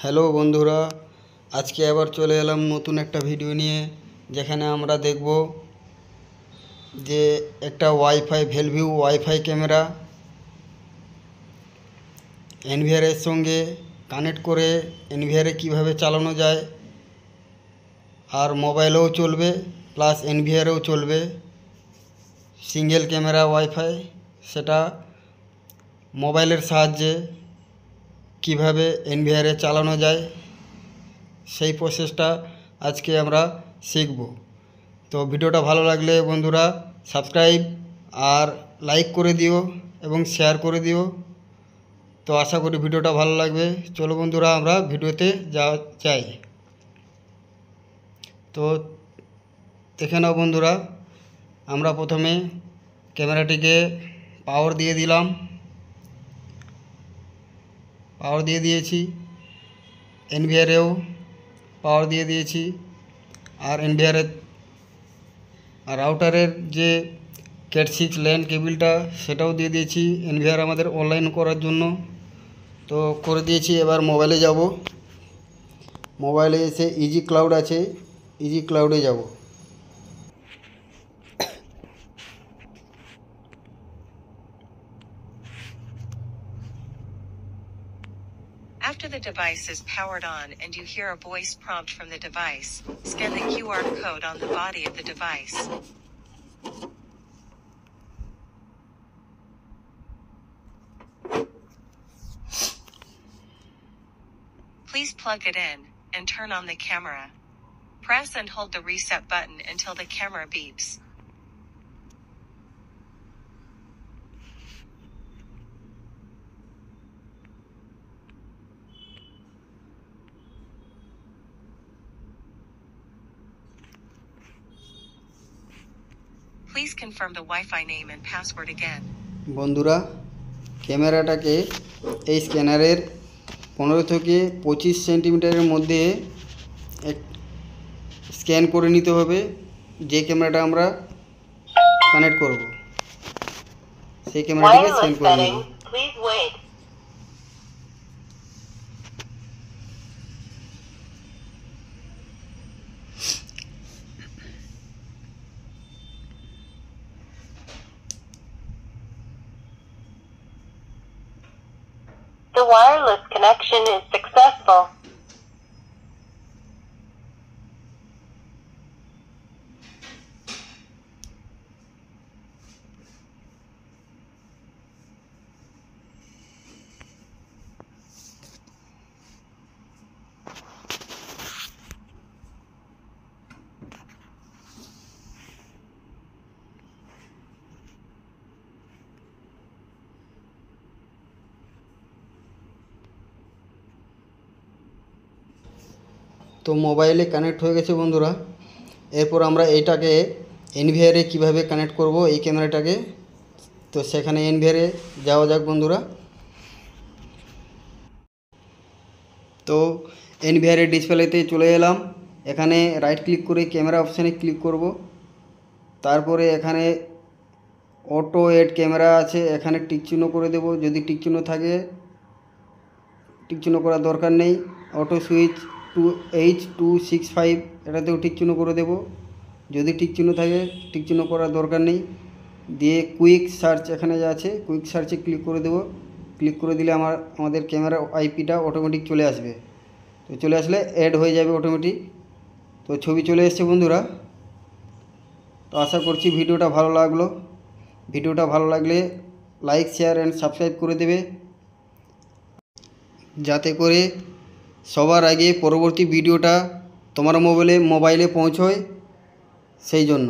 Hello বন্ধুরা, আজকে আবার চলে এলাম নতুন একটা ভিডিও নিয়ে, যেখানে আমরা দেখব যে একটা ভেলভিউ ওয়াইফাই ক্যামেরা এনভিআরের সঙ্গে কানেক্ট করে এনভিআরে কীভাবে চালানো যায়, আর মোবাইলেও চলবে প্লাস এনভিআরেও চলবে। সিঙ্গেল ক্যামেরা ওয়াইফাই, সেটা মোবাইলের সাহায্যে কিভাবে এনভিআরে চালানো যায় সেই প্রসেসটা আজকে আমরা শিখব। তো ভিডিওটা ভালো লাগলে বন্ধুরা সাবস্ক্রাইব আর লাইক করে দিও এবং শেয়ার করে দিও। তো আশা করি ভিডিওটা ভালো লাগবে। চলো বন্ধুরা আমরা ভিডিওতে যাই। তো দেখে নাও বন্ধুরা, আমরা প্রথমে ক্যামেরাটিকে পাওয়ার দিয়ে দিলাম, পাওয়ার দিয়ে দিয়েছি, এনভিআরেও পাওয়ার দিয়ে দিয়েছি, আর এনভিআরের রাউটারের যে ক্যাট 6 ল্যান কেবিলটা সেটাও দিয়ে দিয়েছি এনভিআর আমাদের অনলাইন করার জন্য। তো করে দিয়েছি। এবার মোবাইলে যাব, মোবাইলে এসে ইজি ক্লাউড আছে, ইজি ক্লাউডে যাব। After the device is powered on and you hear a voice prompt from the device, scan the QR code on the body of the device. Please plug it in and turn on the camera. Press and hold the reset button until the camera beeps. Please confirm the Wi-Fi name and password again. বন্ধুরা, ক্যামেরাটাকে এই স্ক্যানারের 15 থেকে 25 সেন্টিমিটারের মধ্যে scan করে নিতে হবে। যে ক্যামেরাটা আমরা কানেক্ট করব সেই ক্যামেরাটাকে স্ক্যান করে নেব। The wireless connection is successful. তো মোবাইলে কানেক্ট হয়ে গেছে বন্ধুরা। এরপর আমরা এইটাকে এনভিআরে কিভাবে কানেক্ট করব এই ক্যামেরাটাকে, তো সেখানে এনভিআরে যাওয়া যাক বন্ধুরা। তো এনভিআরে ডিসপ্লেতে চলে এলাম। এখানে রাইট ক্লিক করে ক্যামেরা অপশানে ক্লিক করব। তারপরে এখানে অটো এড ক্যামেরা আছে, এখানে টিক চিহ্ন করে দেব। যদি টিক চিহ্ন থাকে, টিক চিহ্ন করার দরকার নেই। অটো সুইচ 2H265 এটাতেও টিক চিহ্ন করে দেব। যদি টিক চিহ্ন থাকে, টিক চিহ্ন করার দরকার নেই। দিয়ে কুইক সার্চ এখানে যা আছে, কুইক সার্চে ক্লিক করে দেব। ক্লিক করে দিলে আমাদের ক্যামেরা আইপিটা অটোমেটিক চলে আসবে। তো চলে আসলে অ্যাড হয়ে যাবে অটোমেটিক। তো ছবি চলে এসছে বন্ধুরা। তো আশা করছি ভিডিওটা ভালো লাগলো। ভিডিওটা ভালো লাগলে লাইক, শেয়ার অ্যান্ড সাবস্ক্রাইব করে দেবে, যাতে করে সবার আগে পরবর্তী ভিডিওটা তোমার মোবাইলে পৌঁছয়, সেই জন্য।